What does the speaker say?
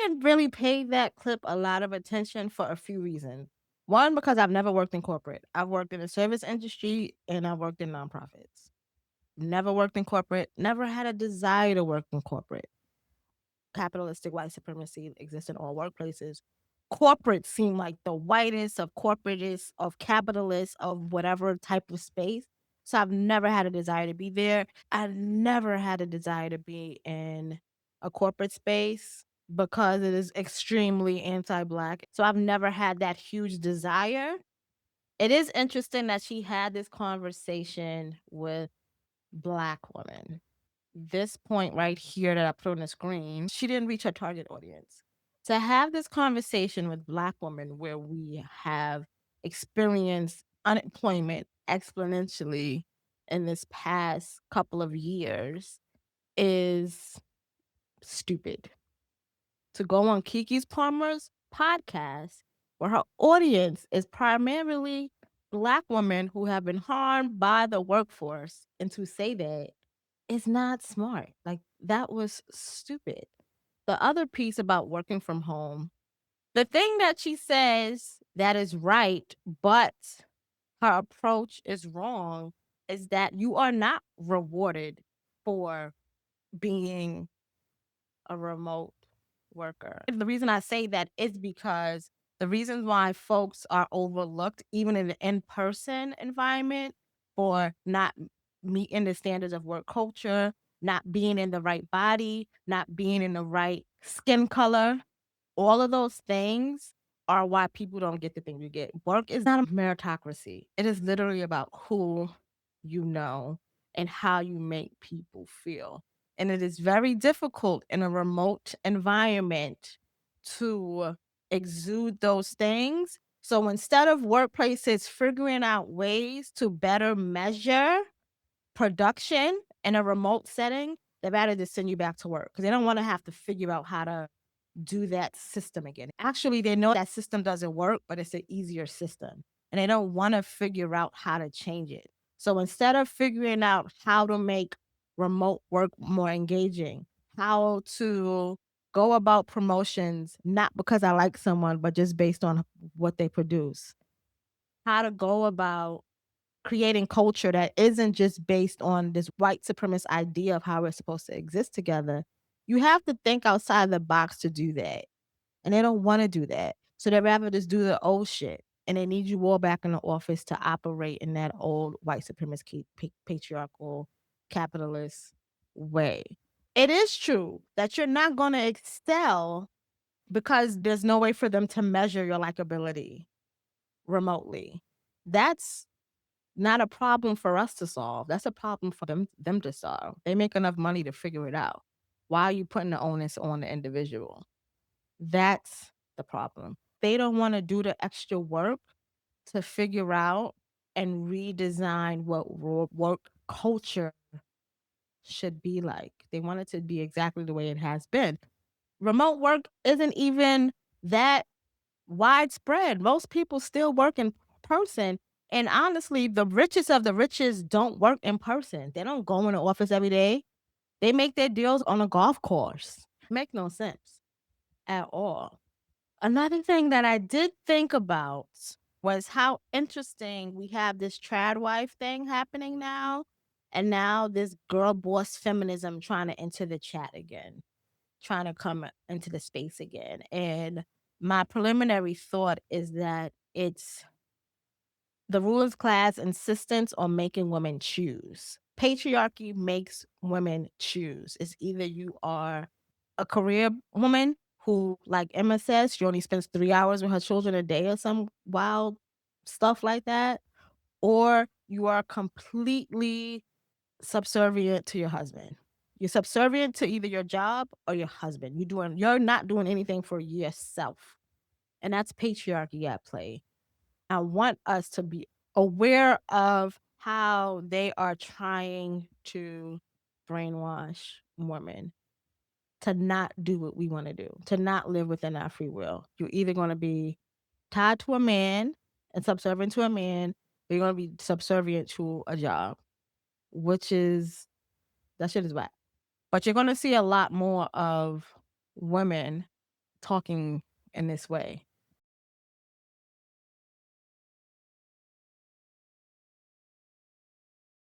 didn't really pay that clip a lot of attention for a few reasons. One, because I've never worked in corporate. I've worked in the service industry and I've worked in nonprofits. Never worked in corporate, never had a desire to work in corporate. Capitalistic white supremacy exists in all workplaces. Corporate seem like the whitest of corporatists, of capitalists, of whatever type of space. So I've never had a desire to be there. I never had a desire to be in a corporate space because it is extremely anti-black. So I've never had that huge desire. It is interesting that she had this conversation with black women. This point right here that I put on the screen, she didn't reach her target audience. To have this conversation with black women where we have experienced unemployment exponentially in this past couple of years is stupid. To go on Kiki's Palmer's podcast, where her audience is primarily black women who have been harmed by the workforce, and to say that is not smart. Like, that was stupid. The other piece about working from home, the thing that she says that is right, but her approach is wrong, is that you are not rewarded for being a remote worker. And the reason I say that is because the reasons why folks are overlooked, even in the in-person environment, for not meeting the standards of work culture, not being in the right body, not being in the right skin color, all of those things are why people don't get the thing you get. Work is not a meritocracy. It is literally about who you know and how you make people feel. And it is very difficult in a remote environment to exude those things. So instead of workplaces figuring out ways to better measure production in a remote setting, they better just send you back to work because they don't want to have to figure out how to do that system again. Actually, they know that system doesn't work, but it's an easier system. And they don't want to figure out how to change it. So instead of figuring out how to make remote work more engaging, how to go about promotions, not because I like someone, but just based on what they produce, how to go about creating culture that isn't just based on this white supremacist idea of how we're supposed to exist together, you have to think outside the box to do that. And they don't want to do that. So they rather just do the old shit. And they need you all back in the office to operate in that old white supremacist, patriarchal, capitalist way. It is true that you're not going to excel because there's no way for them to measure your likability remotely. That's not a problem for us to solve. That's a problem for them to solve. They make enough money to figure it out. Why are you putting the onus on the individual? That's the problem. They don't wanna do the extra work to figure out and redesign what work culture should be like. They want it to be exactly the way it has been. Remote work isn't even that widespread. Most people still work in person, and honestly, the richest of the richest don't work in person. They don't go in the office every day. They make their deals on a golf course. Make no sense at all. Another thing that I did think about was how interesting we have this trad wife thing happening now, and now this girl boss feminism trying to enter the chat again, trying to come into the space again. And my preliminary thought is that it's the rulers class insistence on making women choose. Patriarchy makes women choose. It's either you are a career woman who, like Emma says, she only spends 3 hours with her children a day or some wild stuff like that, or you are completely subservient to your husband. You're subservient to either your job or your husband. You're not doing anything for yourself. And that's patriarchy at play. I want us to be aware of how they are trying to brainwash women to not do what we want to do, to not live within our free will. You're either going to be tied to a man and subservient to a man, or you're going to be subservient to a job, which is, that shit is whack. But you're going to see a lot more of women talking in this way.